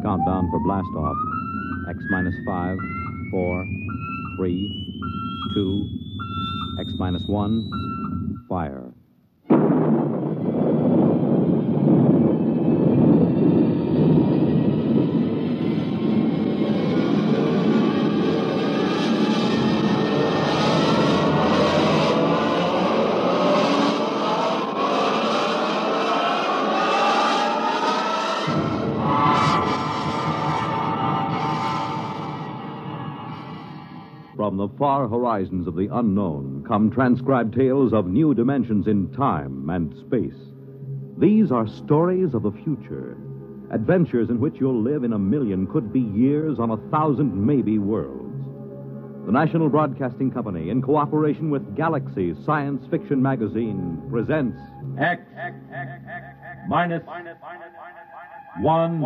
Countdown for blast off. X minus 5, 4, 3, 2, X minus 1, fire. From the far horizons of the unknown come transcribed tales of new dimensions in time and space. These are stories of the future, adventures in which you'll live in a million, could be years, on 1,000 maybe worlds. The National Broadcasting Company, in cooperation with Galaxy Science Fiction Magazine, presents X minus 1.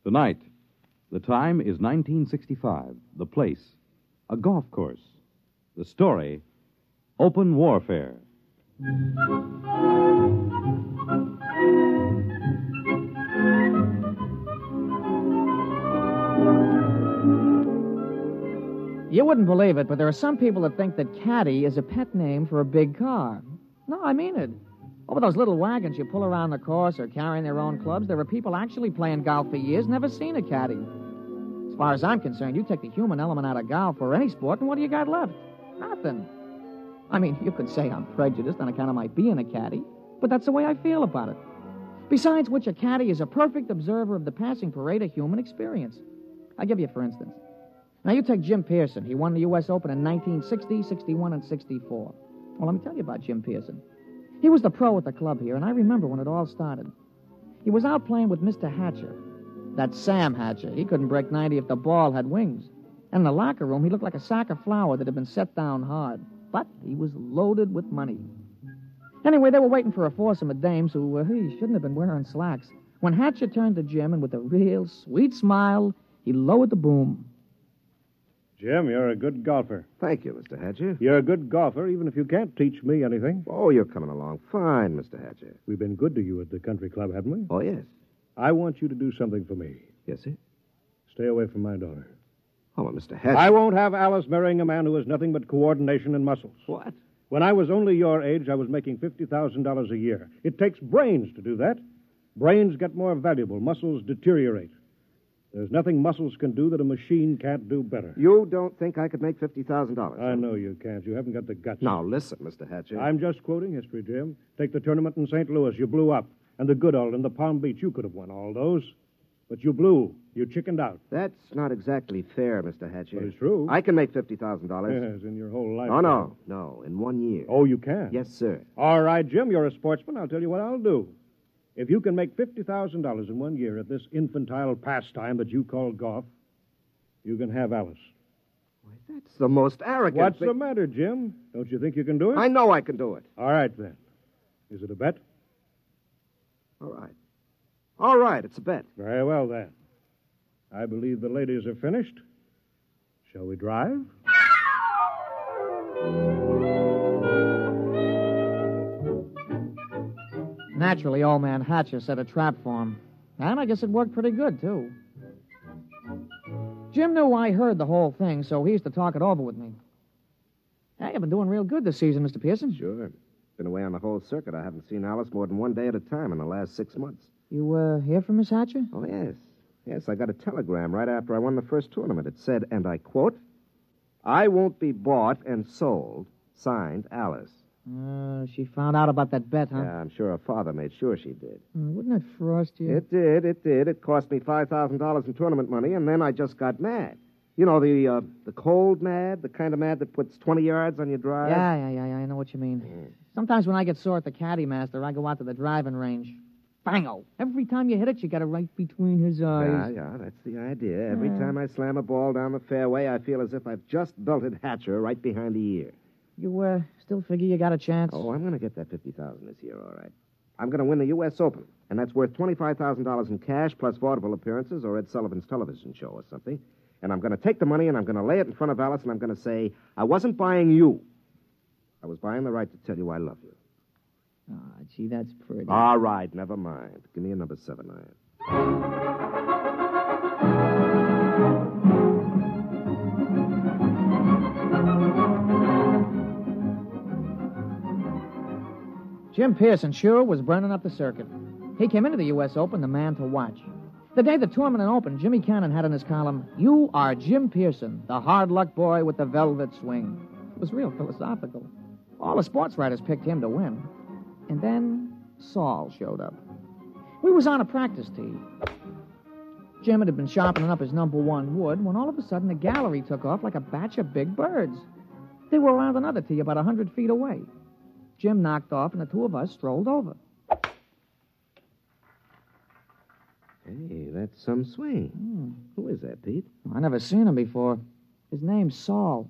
Tonight, the time is 1965. The place, a golf course. The story, open warfare. You wouldn't believe it, but there are some people that think that caddy is a pet name for a big car. No, I mean it. Over those little wagons you pull around the course or carrying their own clubs, there are people actually playing golf for years, never seen a caddy. As far as I'm concerned, you take the human element out of golf or any sport, and what do you got left? Nothing. I mean, you could say I'm prejudiced on account of my being a caddy, but that's the way I feel about it. Besides which, a caddy is a perfect observer of the passing parade of human experience. I'll give you for instance. Now, you take Jim Pearson. He won the U.S. Open in 1960, 61, and 64. Well, let me tell you about Jim Pearson. He was the pro at the club here, and I remember when it all started. He was out playing with Mr. Hatcher. That's Sam Hatcher. He couldn't break 90 if the ball had wings. And in the locker room, he looked like a sack of flour that had been set down hard. But he was loaded with money. Anyway, they were waiting for a foursome of dames who he shouldn't have been wearing slacks. When Hatcher turned to Jim, and with a real sweet smile, he lowered the boom. Jim, you're a good golfer. Thank you, Mr. Hatcher. You're a good golfer, even if you can't teach me anything. Oh, you're coming along fine, Mr. Hatcher. We've been good to you at the country club, haven't we? Oh, yes. I want you to do something for me. Yes, sir? Stay away from my daughter. Oh, well, Mr. Hatcher. I won't have Alice marrying a man who has nothing but coordination and muscles. What? When I was only your age, I was making $50,000 a year. It takes brains to do that. Brains get more valuable. Muscles deteriorate. There's nothing muscles can do that a machine can't do better. You don't think I could make $50,000? I know you can't. You haven't got the guts. Now, listen, Mr. Hatcher. I'm just quoting history, Jim. Take the tournament in St. Louis. You blew up. And the Goodall and the Palm Beach. You could have won all those. But you blew. You chickened out. That's not exactly fair, Mr. Hatcher. But it's true. I can make $50,000. Yes, in your whole life. Oh, no, in 1 year. Oh, you can? Yes, sir. All right, Jim, you're a sportsman. I'll tell you what I'll do. If you can make $50,000 in 1 year at this infantile pastime that you call golf, you can have Alice. Why, that's the most arrogant What's thing. the matter, Jim? Don't you think you can do it? I know I can do it. All right, then. Is it a bet? All right. All right, it's a bet. Very well, then. I believe the ladies are finished. Shall we drive? Naturally, old man Hatcher set a trap for him. And I guess it worked pretty good, too. Jim knew I heard the whole thing, so he used to talk it over with me. Hey, you've been doing real good this season, Mr. Pearson. Sure. Been away on the whole circuit. I haven't seen Alice more than 1 day at a time in the last 6 months. You, hear from Miss Hatcher? Oh, yes. Yes, I got a telegram right after I won the first tournament. It said, and I quote, "I won't be bought and sold. Signed, Alice." She found out about that bet, huh? Yeah, I'm sure her father made sure she did. Wouldn't it frost you? It did. It cost me $5,000 in tournament money, and then I just got mad. You know, the cold mad, the kind of mad that puts 20 yards on your drive? Yeah, I know what you mean. Sometimes when I get sore at the caddy master, I go out to the driving range. Bango! Every time you hit it, you got it right between his eyes. Yeah, that's the idea. Every time I slam a ball down the fairway, I feel as if I've just belted Hatcher right behind the ear. You, still figure you got a chance? Oh, I'm going to get that $50,000 this year, all right. I'm going to win the U.S. Open, and that's worth $25,000 in cash plus vaudeville appearances or Ed Sullivan's television show or something. And I'm going to take the money and I'm going to lay it in front of Alice and I'm going to say, I wasn't buying you. I was buying the right to tell you I love you. Ah, gee, that's pretty. All right, never mind. Give me a number 7 iron. Jim Pearson sure was burning up the circuit. He came into the U.S. Open the man to watch. The day the tournament opened, Jimmy Cannon had in his column, "You are Jim Pearson, the hard luck boy with the velvet swing." It was real philosophical. All the sports writers picked him to win. And then Saul showed up. We was on a practice tee. Jim had been sharpening up his number 1 wood when all of a sudden the gallery took off like a batch of big birds. They were around another tee about 100 feet away. Jim knocked off, and the two of us strolled over. Hey, that's some swing. Who is that, Pete? I never seen him before. His name's Saul.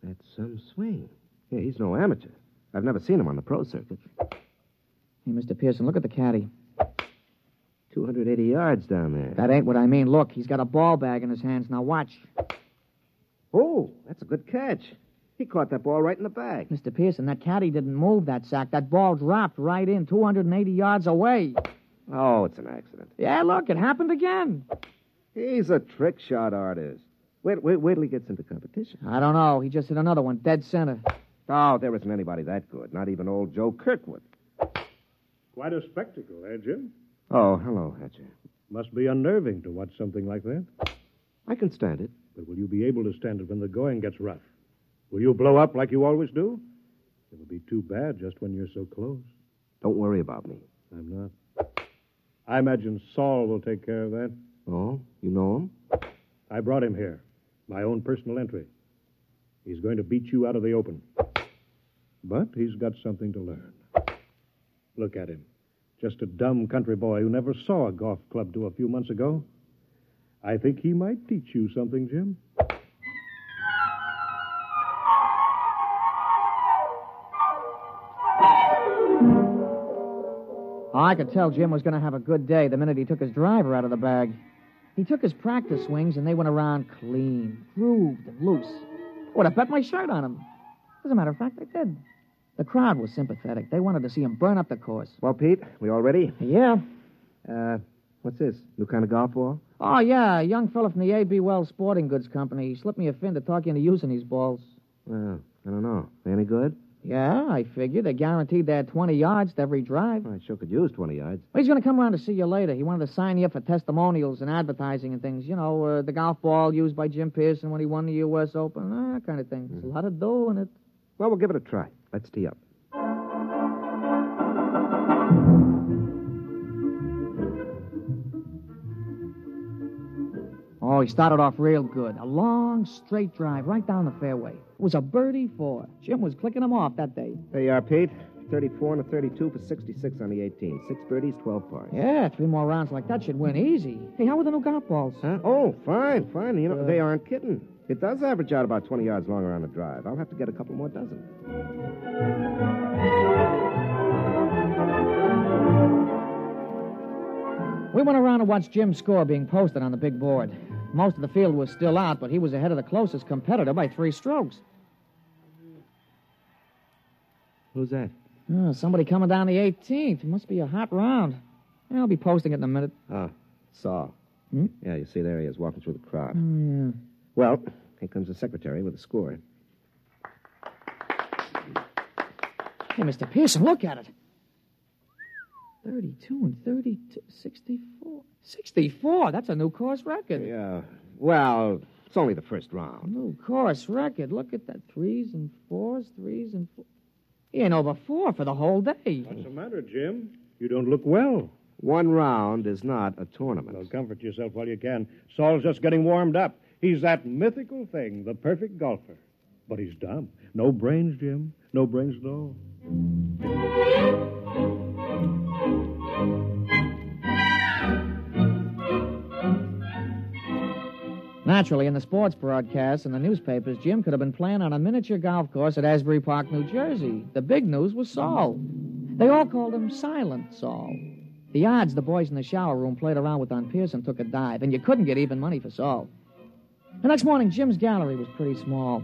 That's some swing. Yeah, he's no amateur. I've never seen him on the pro circuit. Hey, Mr. Pearson, look at the caddy. 280 yards down there. That ain't what I mean. Look, he's got a ball bag in his hands. Now watch. Oh, that's a good catch. He caught that ball right in the bag. Mr. Pearson, that caddy didn't move that sack. That ball dropped right in 280 yards away. Oh, it's an accident. Yeah, look, it happened again. He's a trick shot artist. Wait till he gets into competition. I don't know. He just hit another one, dead center. Oh, there isn't anybody that good. Not even old Joe Kirkwood. Quite a spectacle, eh, Jim? Oh, hello, Hatcher. Must be unnerving to watch something like that. I can stand it. But will you be able to stand it when the going gets rough? Will you blow up like you always do? It'll be too bad just when you're so close. Don't worry about me. I'm not. I imagine Saul will take care of that. Oh, you know him? I brought him here. My own personal entry. He's going to beat you out of the open. But he's got something to learn. Look at him. Just a dumb country boy who never saw a golf club till a few months ago. I think he might teach you something, Jim. I could tell Jim was going to have a good day the minute he took his driver out of the bag. He took his practice swings, and they went around clean, grooved, and loose. I would have bet my shirt on him. As a matter of fact, I did. The crowd was sympathetic. They wanted to see him burn up the course. Well, Pete, we all ready? Yeah. What's this? New kind of golf ball? Oh, yeah, a young fella from the A.B. Wells Sporting Goods Company. He slipped me a fin to talk you into using these balls. Well, I don't know. They any good? Yeah, I figured. They guaranteed they had 20 yards to every drive. Well, I sure could use 20 yards. Well, he's going to come around to see you later. He wanted to sign you up for testimonials and advertising and things. You know, the golf ball used by Jim Pearson when he won the U.S. Open, that kind of thing. There's a lot of dough in it. Well, we'll give it a try. Let's tee up. Oh, he started off real good. A long, straight drive right down the fairway. It was a birdie 4. Jim was clicking him off that day. There you are, Pete. 34 and a 32 for 66 on the 18. 6 birdies, 12 pars. Yeah, 3 more rounds like that should win easy. Hey, how are the new golf balls? Huh? Oh, fine. You know, they aren't kidding. It does average out about 20 yards longer on the drive. I'll have to get a couple more dozen. We went around and watched Jim's score being posted on the big board. Most of the field was still out, but he was ahead of the closest competitor by 3 strokes. Who's that? Oh, somebody coming down the 18th. It must be a hot round. Yeah, I'll be posting it in a minute. Ah, Saul. Hmm? Yeah, you see, there he is, walking through the crowd. Yeah. Well, here comes the secretary with the score. Hey, Mr. Pearson, look at it. 32 and 32, 64. 64, that's a new course record. Yeah, well, it's only the first round. New course record. Look at that. 3s and 4s, 3s and 4. He ain't over 4 for the whole day. What's the matter, Jim? You don't look well. One round is not a tournament. Well, comfort yourself while you can. Saul's just getting warmed up. He's that mythical thing, the perfect golfer. But he's dumb. No brains, Jim. No brains at all. Naturally, in the sports broadcasts and the newspapers, Jim could have been playing on a miniature golf course at Asbury Park, New Jersey. The big news was Saul. They all called him Silent Saul. The odds the boys in the shower room played around with on Pearson took a dive, and you couldn't get even money for Saul. The next morning, Jim's gallery was pretty small.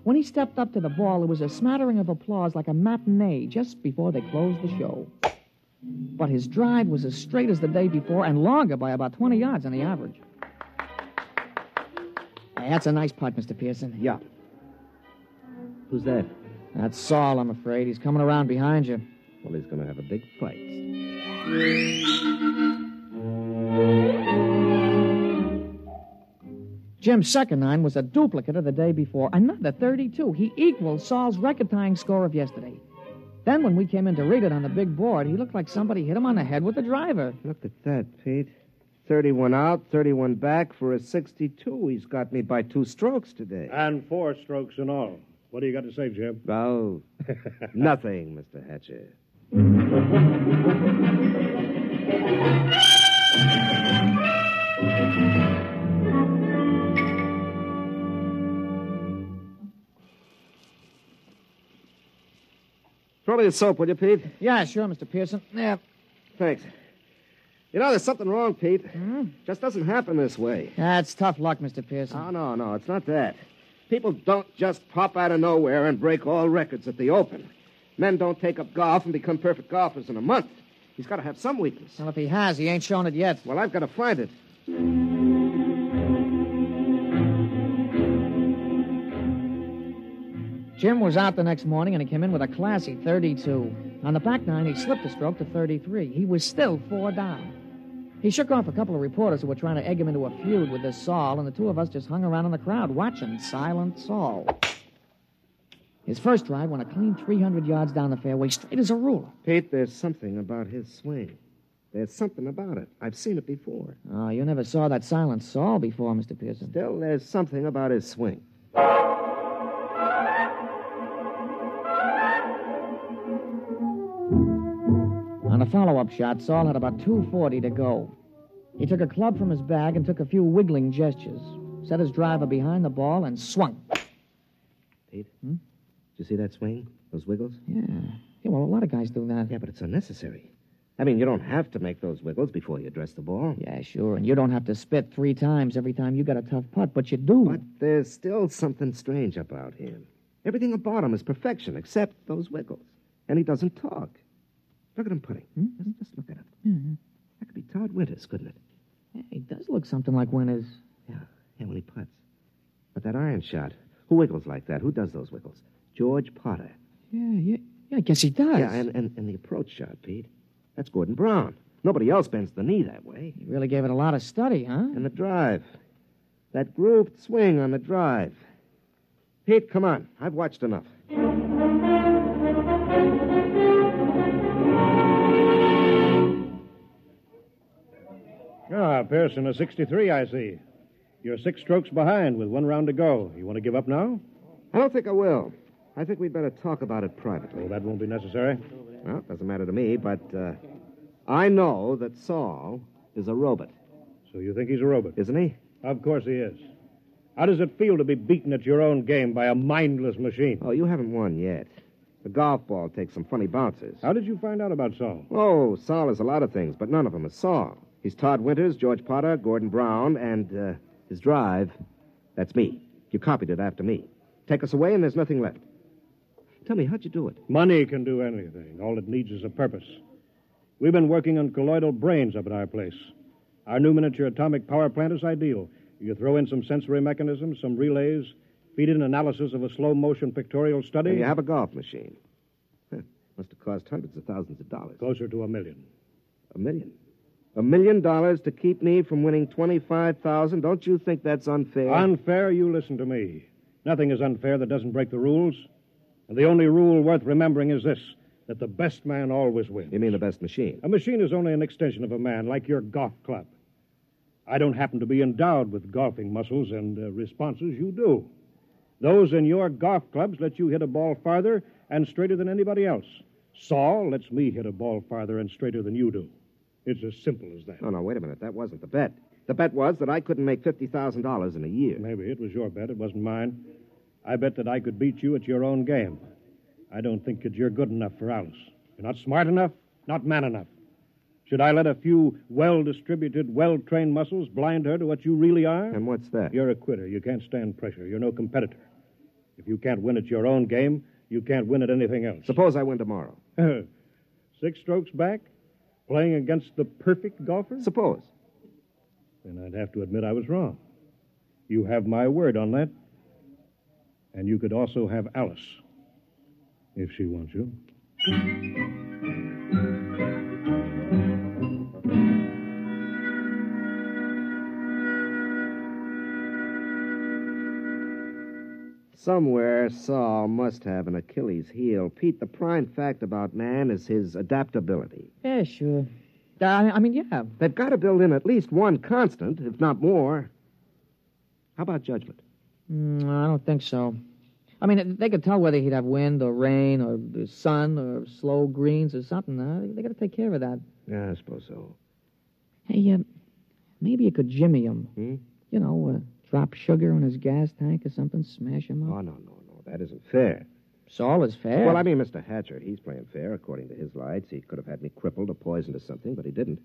When he stepped up to the ball, there was a smattering of applause like a matinee just before they closed the show. But his drive was as straight as the day before and longer by about 20 yards on the average. Hey, that's a nice putt, Mr. Pearson. Yeah. Who's that? That's Saul, I'm afraid. He's coming around behind you. Well, he's going to have a big fight. Jim's second nine was a duplicate of the day before. Another 32. He equaled Saul's record-tying score of yesterday. Then when we came in to read it on the big board, he looked like somebody hit him on the head with a driver. Look at that, Pete. 31 out, 31 back for a 62. He's got me by 2 strokes today. And 4 strokes in all. What do you got to say, Jim? Oh, nothing, Mr. Hatcher. Throw me the soap, will you, Pete? Yeah, sure, Mr. Pearson. Yeah. Thanks. You know, there's something wrong, Pete. Just doesn't happen this way. That's tough luck, Mr. Pearson. Oh, no, it's not that. People don't just pop out of nowhere and break all records at the Open. Men don't take up golf and become perfect golfers in a month. He's got to have some weakness. Well, if he has, he ain't shown it yet. Well, I've got to find it. Jim was out the next morning, and he came in with a classy 32. On the back nine, he slipped a stroke to 33. He was still 4 down. He shook off a couple of reporters who were trying to egg him into a feud with this Saul, and the two of us just hung around in the crowd watching Silent Saul. His first drive went a clean 300 yards down the fairway, straight as a ruler. Pete, there's something about his swing. There's something about it. I've seen it before. Oh, you never saw that Silent Saul before, Mr. Pearson. Still, there's something about his swing. On a follow-up shot, Saul had about 240 to go. He took a club from his bag and took a few wiggling gestures, set his driver behind the ball, and swung. Pete? Did you see that swing? Those wiggles? Yeah, well, a lot of guys do that. Yeah, but it's unnecessary. I mean, you don't have to make those wiggles before you address the ball. Yeah, sure, and you don't have to spit 3 times every time you got a tough putt, but you do. But there's still something strange about him. Everything about him is perfection, except those wiggles. And he doesn't talk. Look at him putting. Just look at him. Mm-hmm. That could be Todd Winters, couldn't it? Yeah, he does look something like Winters. Yeah, when he putts. But that iron shot, who wiggles like that? Who does those wiggles? George Potter. Yeah, I guess he does. Yeah, and the approach shot, Pete. That's Gordon Brown. Nobody else bends the knee that way. He really gave it a lot of study, huh? And the drive. That grooved swing on the drive. Pete, come on. I've watched enough. Ah, Pearson, a 63, I see. You're 6 strokes behind with 1 round to go. You want to give up now? I don't think I will. I think we'd better talk about it privately. Oh, that won't be necessary. Well, it doesn't matter to me, but I know that Saul is a robot. So you think he's a robot? Isn't he? Of course he is. How does it feel to be beaten at your own game by a mindless machine? Oh, you haven't won yet. The golf ball takes some funny bounces. How did you find out about Saul? Oh, Saul is a lot of things, but none of them is Saul. He's Todd Winters, George Potter, Gordon Brown, and his drive. That's me. You copied it after me. Take us away, and there's nothing left. Tell me, how'd you do it? Money can do anything. All it needs is a purpose. We've been working on colloidal brains up at our place. Our new miniature atomic power plant is ideal. You throw in some sensory mechanisms, some relays, feed in analysis of a slow-motion pictorial study. And you have a golf machine. Must have cost hundreds of thousands of dollars. Closer to $1 million. $1 million? $1 million to keep me from winning $25,000? Don't you think that's unfair? Unfair? You listen to me. Nothing is unfair that doesn't break the rules. And the only rule worth remembering is this, that the best man always wins. You mean the best machine? A machine is only an extension of a man, like your golf club. I don't happen to be endowed with golfing muscles and responses. You do. Those in your golf clubs let you hit a ball farther and straighter than anybody else. Saul lets me hit a ball farther and straighter than you do. It's as simple as that. No, wait a minute. That wasn't the bet. The bet was that I couldn't make $50,000 in a year. Maybe it was your bet. It wasn't mine. I bet that I could beat you at your own game. I don't think that you're good enough for Alice. You're not smart enough, not man enough. Should I let a few well-distributed, well-trained muscles blind her to what you really are? And what's that? You're a quitter. You can't stand pressure. You're no competitor. If you can't win at your own game, you can't win at anything else. Suppose I win tomorrow. 6 strokes back? Playing against the perfect golfer? Suppose. Then I'd have to admit I was wrong. You have my word on that. And you could also have Alice, if she wants you. Somewhere, Saul must have an Achilles heel. Pete, the prime fact about man is his adaptability. Yeah, sure. Yeah. They've got to build in at least one constant, if not more. How about judgment? I don't think so. They could tell whether he'd have wind or rain or the sun or slow greens or something. They got to take care of that. Yeah, I suppose so. Hey, maybe you could jimmy him. Hmm? Drop sugar in his gas tank or something, smash him up. Oh, no. That isn't fair. Saul is fair. Well, Mr. Hatcher, he's playing fair according to his lights. He could have had me crippled or poisoned or something, but he didn't.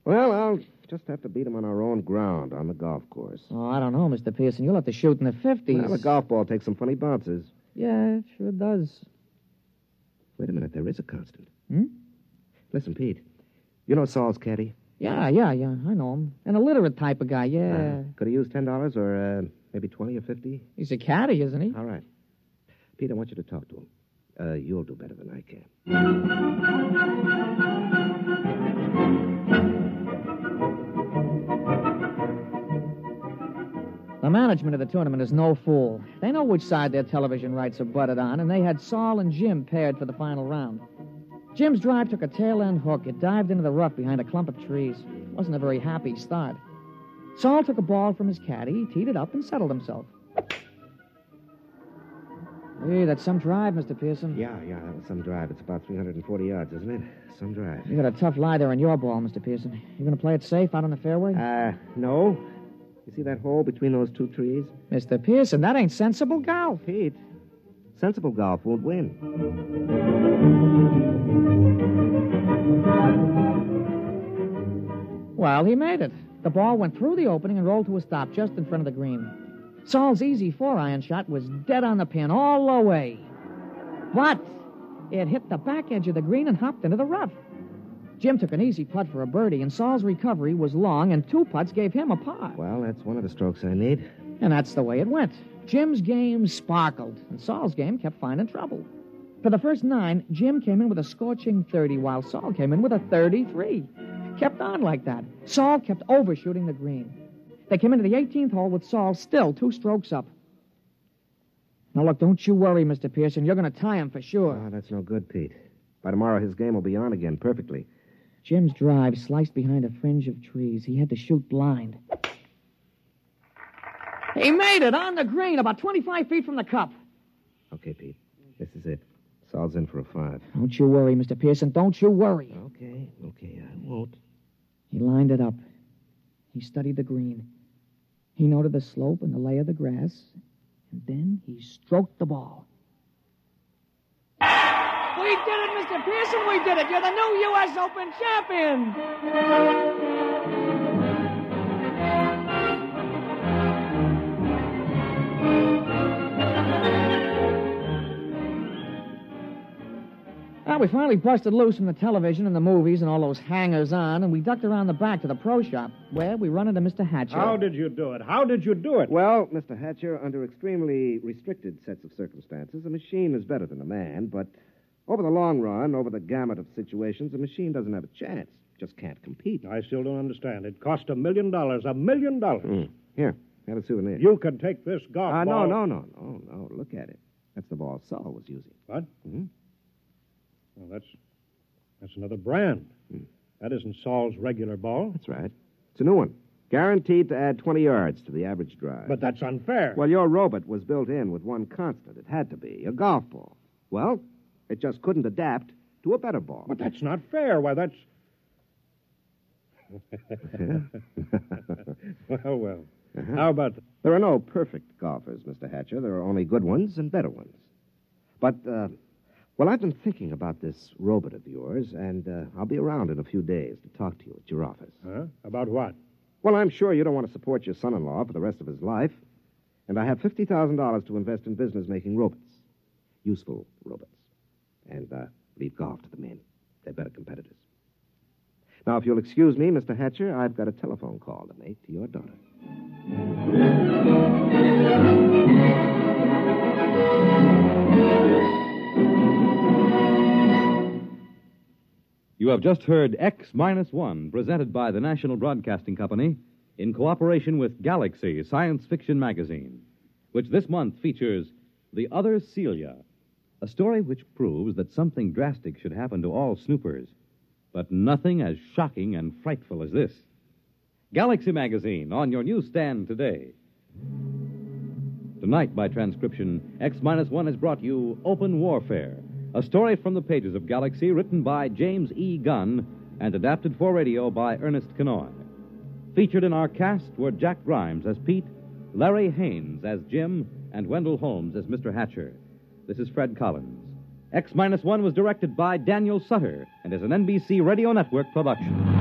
Well, I'll just have to beat him on our own ground on the golf course. Oh, I don't know, Mr. Pearson. You'll have to shoot in the 50s. Well, the golf ball takes some funny bounces. Yeah, it sure does. Wait a minute, there is a constant. Listen, Pete, you know Saul's caddy? Yeah, I know him. An illiterate type of guy, yeah. Could he use $10 or maybe 20 or 50? He's a caddy, isn't he? All right. Pete, I want you to talk to him. You'll do better than I can. The management of the tournament is no fool. They know which side their television rights are butted on, and they had Saul and Jim paired for the final round. Jim's drive took a tail-end hook. It dived into the rough behind a clump of trees. It wasn't a very happy start. Saul took a ball from his caddy, teed it up, and settled himself. Hey, that's some drive, Mr. Pearson. Yeah, that was some drive. It's about 340 yards, isn't it? Some drive. You got a tough lie there on your ball, Mr. Pearson. You going to play it safe out on the fairway? No. You see that hole between those two trees? Mr. Pearson, that ain't sensible golf. Pete, sensible golf won't win. Well, he made it. The ball went through the opening and rolled to a stop just in front of the green. Saul's easy 4-iron shot was dead on the pin all the way. But it hit the back edge of the green and hopped into the rough. Jim took an easy putt for a birdie, and Saul's recovery was long, and 2 putts gave him a par. Well, that's one of the strokes I need. And that's the way it went. Jim's game sparkled, and Saul's game kept finding trouble. For the first 9, Jim came in with a scorching 30, while Saul came in with a 33. Kept on like that. Saul kept overshooting the green. They came into the 18th hole with Saul still 2 strokes up. Now, look, don't you worry, Mr. Pearson. You're going to tie him for sure. Oh, that's no good, Pete. By tomorrow, his game will be on again perfectly. Jim's drive sliced behind a fringe of trees. He had to shoot blind. He made it on the green, about 25 feet from the cup. Okay, Pete. This is it. Saul's in for a 5. Don't you worry, Mr. Pearson. Don't you worry. Okay, I won't. He lined it up. He studied the green. He noted the slope and the lay of the grass. And then he stroked the ball. We did it, Mr. Pearson. We did it. You're the new U.S. Open champion. Well, we finally busted loose from the television and the movies and all those hangers-on, and we ducked around the back to the pro shop, where we run into Mr. Hatcher. How did you do it? Well, Mr. Hatcher, under extremely restricted sets of circumstances, a machine is better than a man, but over the long run, over the gamut of situations, a machine doesn't have a chance. Just can't compete. I still don't understand. It cost $1 million. $1 million. Here, have a souvenir. You could take this golf ball... No. Look at it. That's the ball Saul was using. What? Mm-hmm. Well, that's another brand. That isn't Saul's regular ball. That's right. It's a new one. Guaranteed to add 20 yards to the average drive. But that's unfair. Well, your robot was built in with one constant. It had to be a golf ball. Well, it just couldn't adapt to a better ball. But that's not fair. Why, that's... Well. Uh-huh. How about... There are no perfect golfers, Mr. Hatcher. There are only good ones and better ones. But Well, I've been thinking about this robot of yours, and I'll be around in a few days to talk to you at your office. Huh? About what? Well, I'm sure you don't want to support your son-in-law for the rest of his life. And I have $50,000 to invest in business making robots. Useful robots. And leave golf to the men. They're better competitors. Now, if you'll excuse me, Mr. Hatcher, I've got a telephone call to make to your daughter. You have just heard X-1, presented by the National Broadcasting Company in cooperation with Galaxy Science Fiction Magazine, which this month features The Other Celia, a story which proves that something drastic should happen to all snoopers, but nothing as shocking and frightful as this. Galaxy Magazine, on your newsstand today. Tonight, by transcription, X-1 has brought you Open Warfare, a story from the pages of Galaxy written by James E. Gunn and adapted for radio by Ernest Kinoy. Featured in our cast were Jack Grimes as Pete, Larry Haynes as Jim, and Wendell Holmes as Mr. Hatcher. This is Fred Collins. X-1 was directed by Daniel Sutter and is an NBC Radio Network production.